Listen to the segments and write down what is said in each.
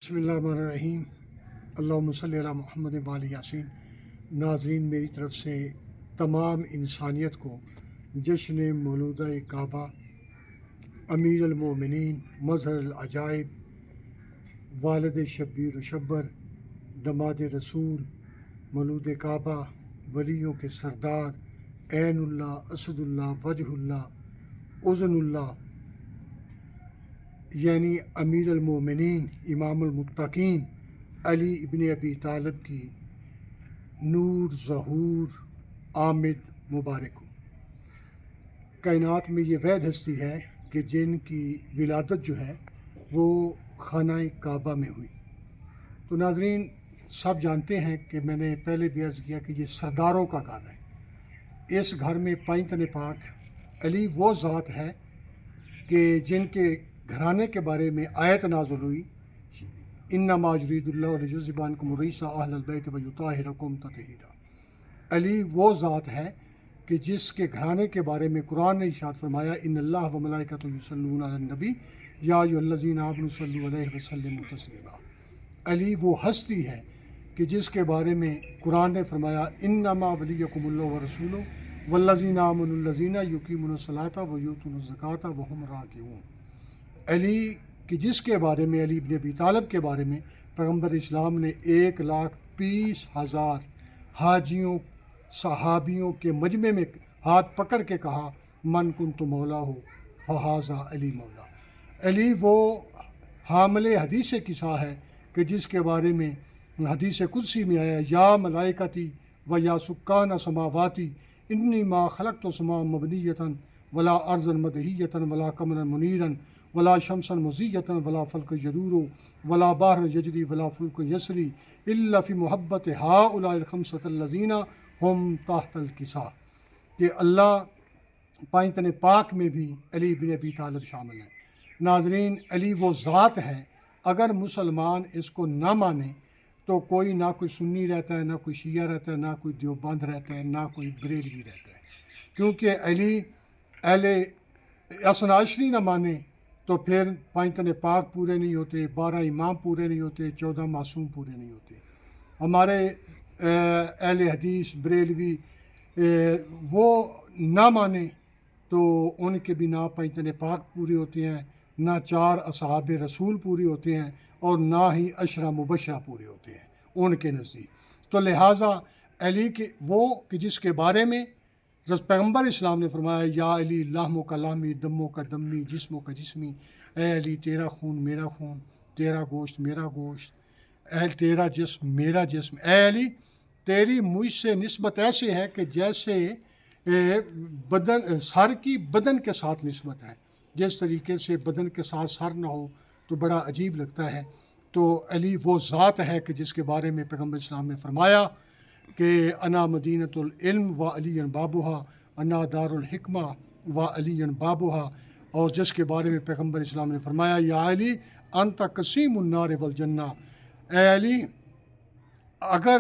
بسم اللہ الرحمن الرحیم۔ اللہم صلی علی محمد و آل یاسین۔ ناظرین، میری طرف سے تمام انسانیت کو جشن مولودہ کعبہ، امیر المومنین، مظہر العجائب، والد شبیر و شبر، دماد رسول، مولود کعبہ، ولیوں کے سردار، عین اللہ، اسد اللہ، وجہ اللہ، اذن اللہ، یعنی امیر المومنین، امام المتقین علی ابن ابی طالب کی نور ظہور آمد مبارک ہو۔ کائنات میں یہ وحید ہستی ہے کہ جن کی ولادت جو ہے وہ خانہ کعبہ میں ہوئی۔ تو ناظرین، سب جانتے ہیں کہ میں نے پہلے بھی عرض کیا کہ یہ سرداروں کا گھر ہے۔ اس گھر میں پائیں پاک علی وہ ذات ہے کہ جن کے گھرانے کے بارے میں آیت نازل ہوئی، انما یرید اللہ لیذھب عنکم الرجس اہل البیت ویطہرکم تطہیرا۔ علی وہ ذات ہے کہ جس کے گھرانے کے بارے میں قرآن نے ارشاد فرمایا، ان اللہ و ملائکتہ یصلون علی النبی یا ایھا الذین آمنوا صلوا علیہ وسلموا تسلیما۔ علی وہ ہستی ہے کہ جس کے بارے میں قرآن نے فرمایا، انما ولیکم اللہ ورسولہ والذین آمنوا الذین یقیمون الصلاۃ ویؤتون الزکاۃ وہم راکعون۔ علی کہ جس کے بارے میں، علی ابن ابی طالب کے بارے میں پیغمبر اسلام نے 1,20,000 حاجیوں صحابیوں کے مجمع میں ہاتھ پکڑ کے کہا، من کنت مولا ہو فہذا علی مولا۔ علی وہ حامل حدیث قصہ ہے کہ جس کے بارے میں حدیث قدسی میں آیا، یا ملائکتی و یا سکان سماواتی انی ما خلقت سما مبنیتا ولا ارضا مدہیتا ولا قمرا منیرا ولا شمسا مضیتا ولا فلک یدور ولا بحر یجری ولا فلک یسری الا فی محبت ہؤلاء الخمسۃ الذین ہم تحت الکساء۔ کہ اللہ پائیں پاک میں بھی علی بن ابی طالب شامل ہیں۔ ناظرین، علی وہ ذات ہے، اگر مسلمان اس کو نہ مانے تو کوئی نہ کوئی سنی رہتا ہے، نہ کوئی شیعہ رہتا ہے، نہ کوئی دیوبند رہتا ہے، نہ کوئی بریلوی رہتا ہے۔ کیونکہ علی اہل اثنا عشری نہ مانے تو پھر پائیں پاک پورے نہیں ہوتے، 12 امام پورے نہیں ہوتے، 14 معصوم پورے نہیں ہوتے۔ ہمارے اہل حدیث بریلوی وہ نہ مانے تو ان کے بھی نہ پائیں پاک پورے ہوتے ہیں، نہ 4 اصحاب رسول پورے ہوتے ہیں، اور نہ ہی عشرہ مبشرہ پورے ہوتے ہیں ان کے نزدیک۔ تو لہٰذا علی کے وہ کہ جس کے بارے میں پیغمبر اسلام نے فرمایا، یا علی لحموں کا لحمی، دموں کا دمی، جسموں کا جسمی، اے علی تیرا خون میرا خون، تیرا گوشت میرا گوشت، اے تیرا جسم میرا جسم، اے علی تیری مجھ سے نسبت ایسے ہے کہ جیسے بدن سر کی بدن کے ساتھ نسبت ہے۔ جس طریقے سے بدن کے ساتھ سر نہ ہو تو بڑا عجیب لگتا ہے۔ تو علی وہ ذات ہے کہ جس کے بارے میں پیغمبر اسلام نے فرمایا کہ انا مدینۃ العلم و علی بابھا، انا دار الحکمہ و علی بابھا، اور جس کے بارے میں پیغمبر اسلام نے فرمایا، یا علی انت قسیم النار والجنہ۔ اے علی، اگر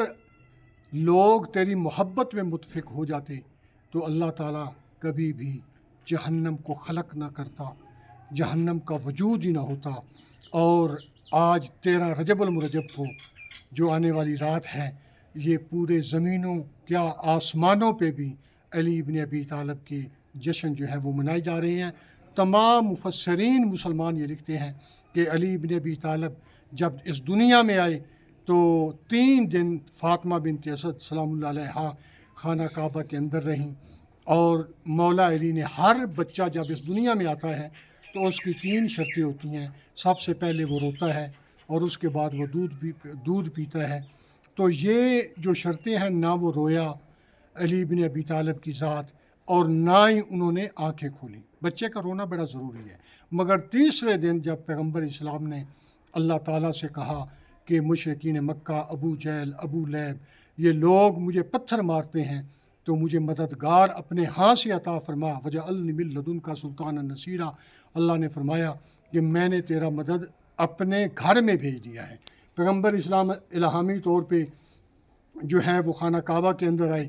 لوگ تیری محبت میں متفق ہو جاتے تو اللہ تعالیٰ کبھی بھی جہنم کو خلق نہ کرتا، جہنم کا وجود ہی نہ ہوتا۔ اور آج 13 رجب المرجب کو جو آنے والی رات ہے، یہ پورے زمینوں کیا آسمانوں پہ بھی علی ابن ابی طالب کے جشن جو ہے وہ منائے جا رہے ہیں۔ تمام مفسرین مسلمان یہ لکھتے ہیں کہ علی ابن ابی طالب جب اس دنیا میں آئے تو 3 دن فاطمہ بنت اسد سلام اللہ علیہا خانہ کعبہ کے اندر رہیں، اور مولا علی نے ہر بچہ جب اس دنیا میں آتا ہے تو اس کی 3 شرطیں ہوتی ہیں۔ سب سے پہلے وہ روتا ہے، اور اس کے بعد وہ دودھ پیتا ہے۔ تو یہ جو شرطیں ہیں، نہ وہ رویا علی بن ابی طالب کی ذات، اور نہ ہی انہوں نے آنکھیں کھولیں۔ بچے کا رونا بڑا ضروری ہے، مگر تیسرے دن جب پیغمبر اسلام نے اللہ تعالیٰ سے کہا کہ مشرکین مکہ، ابو جہل، ابو لہب، یہ لوگ مجھے پتھر مارتے ہیں تو مجھے مددگار اپنے ہاں سے عطا فرما، وجعلنی من لدنک سلطانا نصیرا۔ اللہ نے فرمایا کہ میں نے تیرا مدد اپنے گھر میں بھیج دیا ہے۔ پیغمبر اسلام الہامی طور پہ جو ہے وہ خانہ کعبہ کے اندر آئے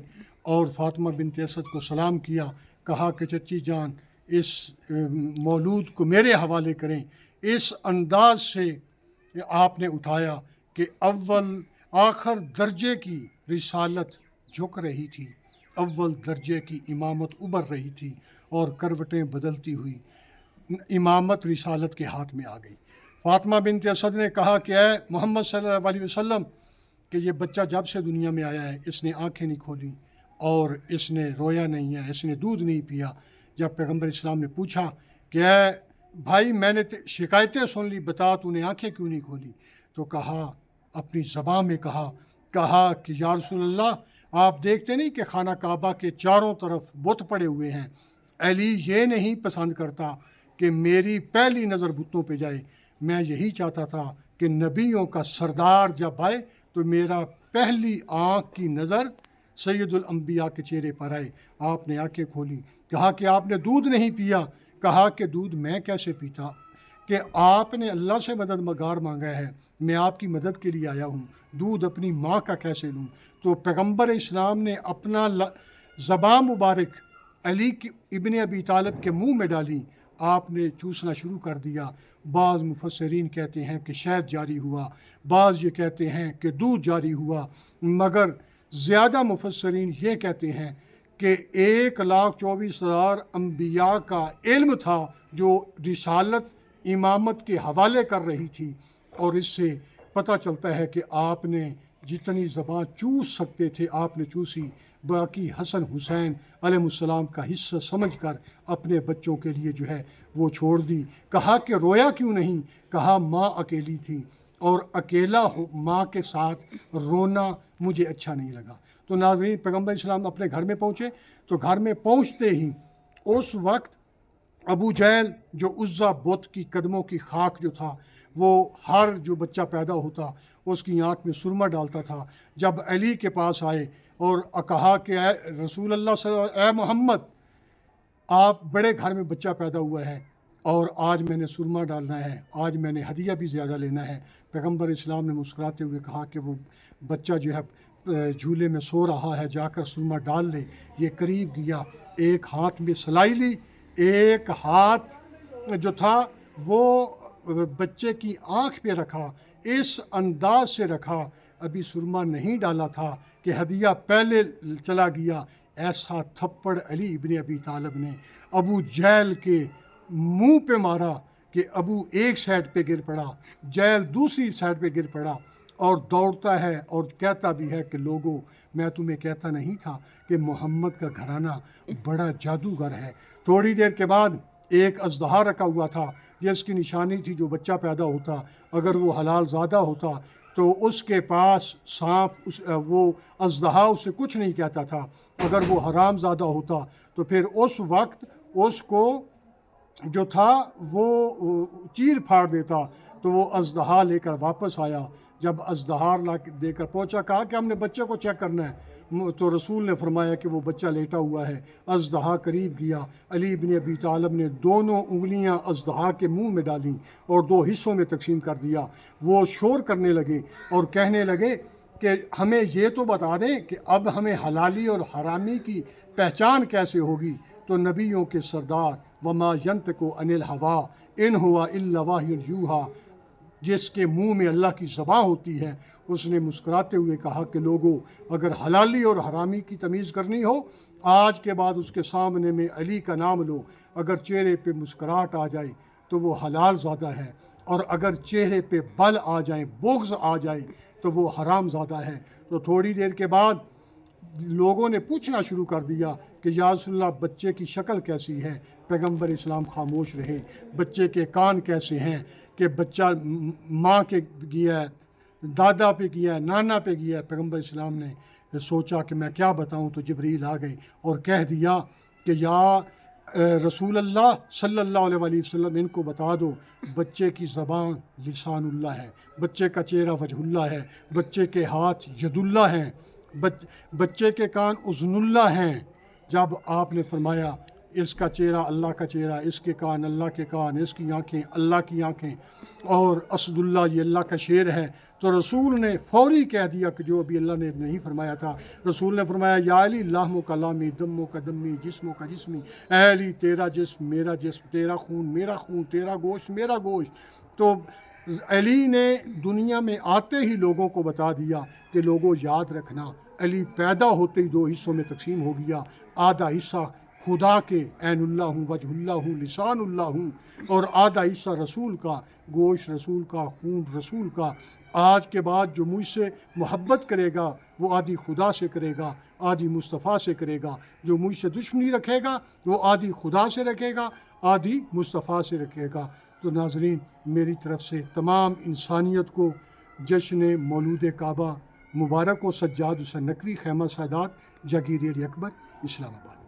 اور فاطمہ بنت اسد کو سلام کیا، کہا کہ چچی جان اس مولود کو میرے حوالے کریں۔ اس انداز سے آپ نے اٹھایا کہ اول آخر درجے کی رسالت جھک رہی تھی، اول درجے کی امامت ابھر رہی تھی اور کروٹیں بدلتی ہوئی امامت رسالت کے ہاتھ میں آ گئی۔ فاطمہ بنت اسد نے کہا کہ اے محمد صلی اللہ علیہ وسلم کہ یہ بچہ جب سے دنیا میں آیا ہے اس نے آنکھیں نہیں کھولی اور اس نے رویا نہیں ہے، اس نے دودھ نہیں پیا۔ جب پیغمبر اسلام نے پوچھا کہ اے بھائی میں نے شکایتیں سن لی، بتا تو نے آنکھیں کیوں نہیں کھولی؟ تو کہا، اپنی زبان میں کہا کہ یا رسول اللہ آپ دیکھتے نہیں کہ خانہ کعبہ کے چاروں طرف بت پڑے ہوئے ہیں، علی یہ نہیں پسند کرتا کہ میری پہلی نظر بتوں پہ جائے، میں یہی چاہتا تھا کہ نبیوں کا سردار جب آئے تو میرا پہلی آنکھ کی نظر سید الانبیاء کے چہرے پر آئے۔ آپ نے آنکھیں کھولی، کہا کہ آپ نے دودھ نہیں پیا، کہا کہ دودھ میں کیسے پیتا، کہ آپ نے اللہ سے مدد مگار مانگا ہے، میں آپ کی مدد کے لیے آیا ہوں، دودھ اپنی ماں کا کیسے لوں؟ تو پیغمبر اسلام نے اپنا زبان مبارک علی ابن ابی طالب کے منہ میں ڈالی، آپ نے چوسنا شروع کر دیا۔ بعض مفسرین کہتے ہیں کہ شہد جاری ہوا، بعض یہ کہتے ہیں کہ دودھ جاری ہوا، مگر زیادہ مفسرین یہ کہتے ہیں کہ 1,24,000 انبیاء کا علم تھا جو رسالت امامت کے حوالے کر رہی تھی، اور اس سے پتہ چلتا ہے کہ آپ نے جتنی زبان چوس سکتے تھے آپ نے چوسی، باقی حسن حسین علیہ السلام کا حصہ سمجھ کر اپنے بچوں کے لیے جو ہے وہ چھوڑ دی۔ کہا کہ رویا کیوں نہیں؟ کہا ماں اکیلی تھی اور اکیلا ماں کے ساتھ رونا مجھے اچھا نہیں لگا۔ تو ناظرین، پیغمبر اسلام اپنے گھر میں پہنچے تو گھر میں پہنچتے ہی اس وقت ابو جہل جو عزا بت کی قدموں کی خاک جو تھا، وہ ہر جو بچہ پیدا ہوتا اس کی آنکھ میں سرما ڈالتا تھا۔ جب علی کے پاس آئے اور کہا کہ اے رسول اللہ صلی اللہ علیہ وسلم، اے محمد آپ بڑے گھر میں بچہ پیدا ہوا ہے اور آج میں نے سرما ڈالنا ہے، آج میں نے ہدیہ بھی زیادہ لینا ہے۔ پیغمبر اسلام نے مسکراتے ہوئے کہا کہ وہ بچہ جو ہے جھولے میں سو رہا ہے، جا کر سرما ڈال لے۔ یہ قریب گیا، ایک ہاتھ میں سلائی لی، ایک ہاتھ جو تھا وہ بچے کی آنکھ پہ رکھا، اس انداز سے رکھا، ابھی سرما نہیں ڈالا تھا کہ ہدیہ پہلے چلا گیا۔ ایسا تھپڑ علی ابن ابی طالب نے ابو جہل کے منہ پہ مارا کہ ابو ایک سائڈ پہ گر پڑا، جہل دوسری سائڈ پہ گر پڑا، اور دوڑتا ہے اور کہتا بھی ہے کہ لوگوں میں تمہیں کہتا نہیں تھا کہ محمد کا گھرانہ بڑا جادوگر ہے۔ تھوڑی دیر کے بعد ایک اژدہا رکھا ہوا تھا جس کی نشانی تھی جو بچہ پیدا ہوتا اگر وہ حلال زادہ ہوتا تو اس کے پاس سانپ وہ اژدہا اسے کچھ نہیں کہتا تھا، اگر وہ حرام زادہ ہوتا تو پھر اس وقت اس کو جو تھا وہ چیر پھاڑ دیتا۔ تو وہ اژدہا لے کر واپس آیا، جب اژدہا لا دے کر پہنچا کہا کہ ہم نے بچے کو چیک کرنا ہے، تو رسول نے فرمایا کہ وہ بچہ لیٹا ہوا ہے۔ اژدہا قریب گیا، علی بن ابی طالب نے دونوں انگلیاں اژدہا کے منہ میں ڈالیں اور دو حصوں میں تقسیم کر دیا۔ وہ شور کرنے لگے اور کہنے لگے کہ ہمیں یہ تو بتا دیں کہ اب ہمیں حلالی اور حرامی کی پہچان کیسے ہوگی؟ تو نبیوں کے سردار وما ینطق عن الہوا ان ہوا الا وحی یوحی، جس کے منہ میں اللہ کی زبان ہوتی ہے، اس نے مسکراتے ہوئے کہا کہ لوگوں اگر حلالی اور حرامی کی تمیز کرنی ہو آج کے بعد اس کے سامنے میں علی کا نام لو، اگر چہرے پہ مسکراہٹ آ جائے تو وہ حلال زادہ ہے، اور اگر چہرے پہ بل آ جائیں، بغض آ جائے تو وہ حرام زادہ ہے۔ تو تھوڑی دیر کے بعد لوگوں نے پوچھنا شروع کر دیا کہ یا رسول اللہ بچے کی شکل کیسی ہے؟ پیغمبر اسلام خاموش رہے۔ بچے کے کان کیسے ہیں کہ بچہ ماں کے گیا ہے، دادا پہ گیا ہے، نانا پہ گیا ہے؟ پیغمبر اسلام نے سوچا کہ میں کیا بتاؤں، تو جبریل آ گئے اور کہہ دیا کہ یا رسول اللہ صلی اللہ علیہ وسلم ان کو بتا دو بچے کی زبان لسان اللہ ہے، بچے کا چہرہ وجہ اللہ ہے، بچے کے ہاتھ ید اللہ ہیں، بچے کے کان اذن اللہ ہیں۔ جب آپ نے فرمایا اس کا چہرہ اللہ کا چہرہ، اس کے کان اللہ کے کان، اس کی آنکھیں اللہ کی آنکھیں، اور اسد اللہ یہ اللہ کا شیر ہے، تو رسول نے فوری کہہ دیا کہ جو ابھی اللہ نے نہیں فرمایا تھا۔ رسول نے فرمایا یا علی لحموں کا لامی، دموں کا دمی، جسموں کا جسمی، اے علی تیرا جسم میرا جسم، تیرا خون میرا خون، تیرا گوشت میرا گوشت۔ تو علی نے دنیا میں آتے ہی لوگوں کو بتا دیا کہ لوگوں یاد رکھنا، علی پیدا ہوتے ہی دو حصوں میں تقسیم ہو گیا، آدھا حصہ خدا کے عین اللہ ہوں، وجہ اللہ ہوں، لسان اللہ ہوں، اور آدھا حصہ رسول کا، گوشت رسول کا، خون رسول کا۔ آج کے بعد جو مجھ سے محبت کرے گا وہ آدھی خدا سے کرے گا، آدھی مصطفیٰ سے کرے گا، جو مجھ سے دشمنی رکھے گا وہ آدھی خدا سے رکھے گا، آدھی مصطفیٰ سے رکھے گا۔ تو ناظرین، میری طرف سے تمام انسانیت کو جشن مولود کعبہ مبارک و سجاد حسین نقوی، خیمہ سادات، جاگیر علی اکبر، اسلام آباد۔